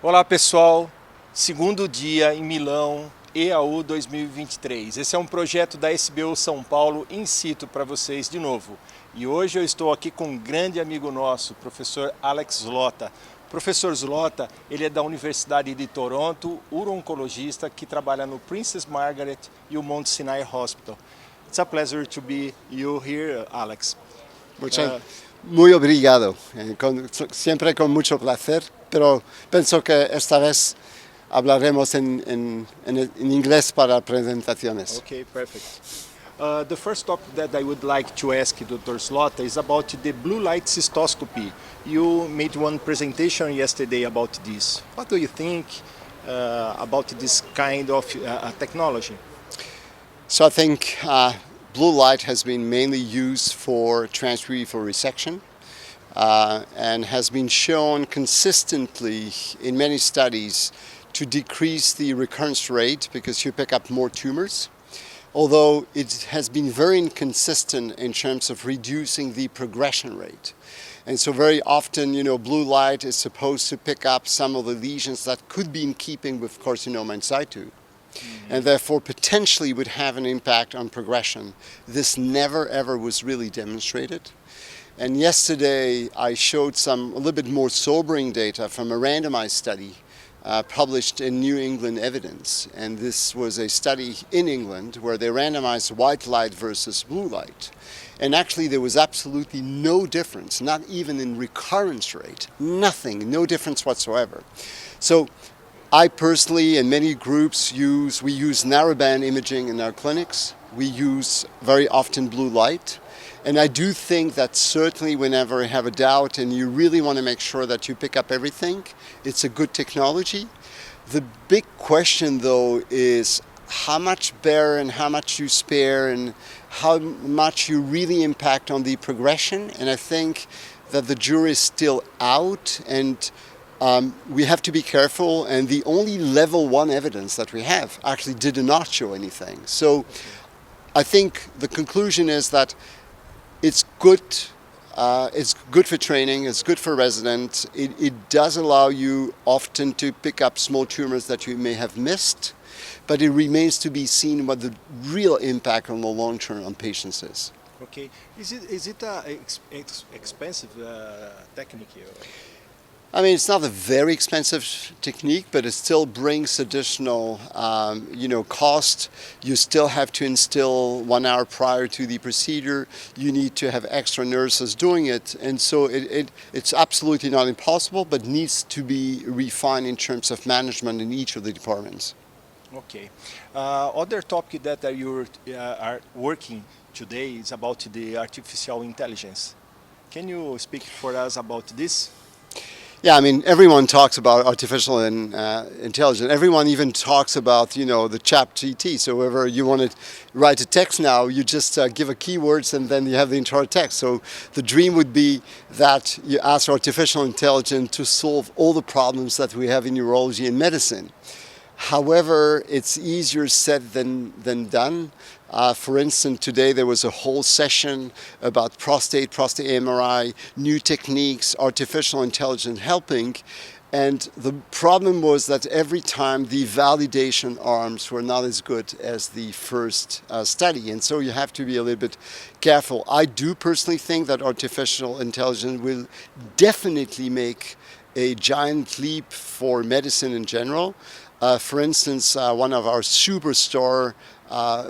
Olá pessoal, segundo dia em Milão, EAU 2023. Esse é um projeto da SBU São Paulo in situ para vocês de novo. E hoje eu estou aqui com um grande amigo nosso, professor Alex Zlotta. Professor Zlotta, ele é da Universidade de Toronto, uro-oncologista que trabalha no Princess Margaret e o Mount Sinai Hospital. It's a pleasure to be you here, Alex. Muy obrigado, siempre con mucho placer, pero pienso que esta vez hablaremos en inglés para presentaciones. Okay, perfect. The first topic that I would like to ask Dr. Zlotta is about the blue light cystoscopy. You made one presentation yesterday about this. What do you think about this kind of technology? So I think blue light has been mainly used for transurethral resection and has been shown consistently in many studies to decrease the recurrence rate because you pick up more tumors, although it has been very inconsistent in terms of reducing the progression rate. And so very often, blue light is supposed to pick up some of the lesions that could be in keeping with carcinoma in situ. And therefore potentially would have an impact on progression. This never ever was really demonstrated. And yesterday I showed a little bit more sobering data from a randomized study published in New England Evidence. And this was a study in England where they randomized white light versus blue light. And actually there was absolutely no difference, not even in recurrence rate, nothing, no difference whatsoever. So I personally and many groups use narrowband imaging in our clinics. We use very often blue light. And I do think that certainly whenever you have a doubt and you really want to make sure that you pick up everything, it's a good technology. The big question though is how much bear and how much you spare and how much you really impact on the progression. And I think that the jury is still out, and we have to be careful, and the only level 1 evidence that we have actually did not show anything. So I think the conclusion is that it's good for training, it's good for residents. It does allow you often to pick up small tumors that you may have missed, but it remains to be seen what the real impact on the long term on patients is. Okay, is it a expensive technique? I mean, it's not a very expensive technique, but it still brings additional, cost. You still have to instill 1 hour prior to the procedure. You need to have extra nurses doing it. And so it's absolutely not impossible, but needs to be refined in terms of management in each of the departments. Okay. Other topic that you are working today is about the artificial intelligence. Can you speak for us about this? Yeah, I mean, everyone talks about artificial intelligence. Everyone even talks about, the ChatGPT. So whenever you want to write a text now, you just give a keywords and then you have the entire text. So the dream would be that you ask artificial intelligence to solve all the problems that we have in neurology and medicine. However, it's easier said than done. For instance, today there was a whole session about prostate MRI, new techniques, artificial intelligence helping. And the problem was that every time the validation arms were not as good as the first study. And so you have to be a little bit careful. I do personally think that artificial intelligence will definitely make a giant leap for medicine in general. For instance, one of our superstar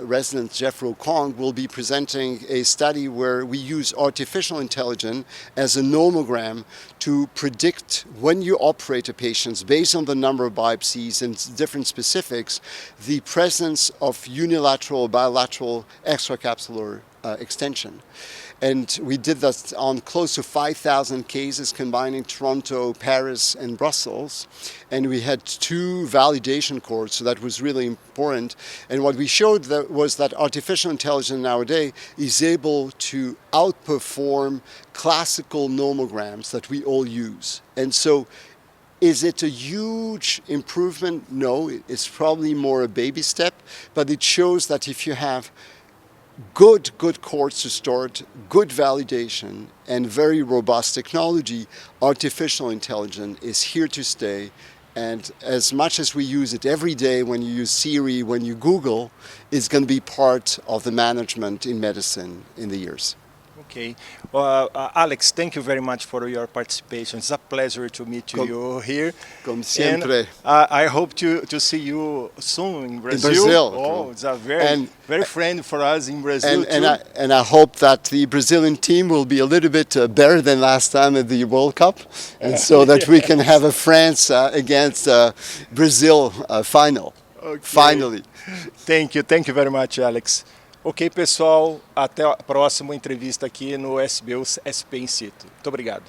residents, Jeff Kong, will be presenting a study where we use artificial intelligence as a nomogram to predict when you operate a patient based on the number of biopsies and different specifics, the presence of unilateral, bilateral extracapsular extension. And we did that on close to 5,000 cases combining Toronto, Paris, and Brussels. And we had 2 validation cohorts, so that was really important. And what we showed was that artificial intelligence nowadays is able to outperform classical nomograms that we all use. And so is it a huge improvement? No, it's probably more a baby step, but it shows that if you have good courts to start, good validation, and very robust technology, artificial intelligence is here to stay, And as much as we use it every day, when you use Siri, when you Google, it's going to be part of the management in medicine in the years. Okay. Alex, thank you very much for your participation. It's a pleasure to meet you here. Como sempre. And I hope to see you soon in Brazil. In Brazil. Oh, it's a very friend for us in Brazil too. And I hope that the Brazilian team will be a little bit better than last time at the World Cup, and so that we can have a France against Brazil final. Okay. Finally. Thank you very much, Alex. Ok, pessoal, até a próxima entrevista aqui no SBU-SP in situ. Muito obrigado.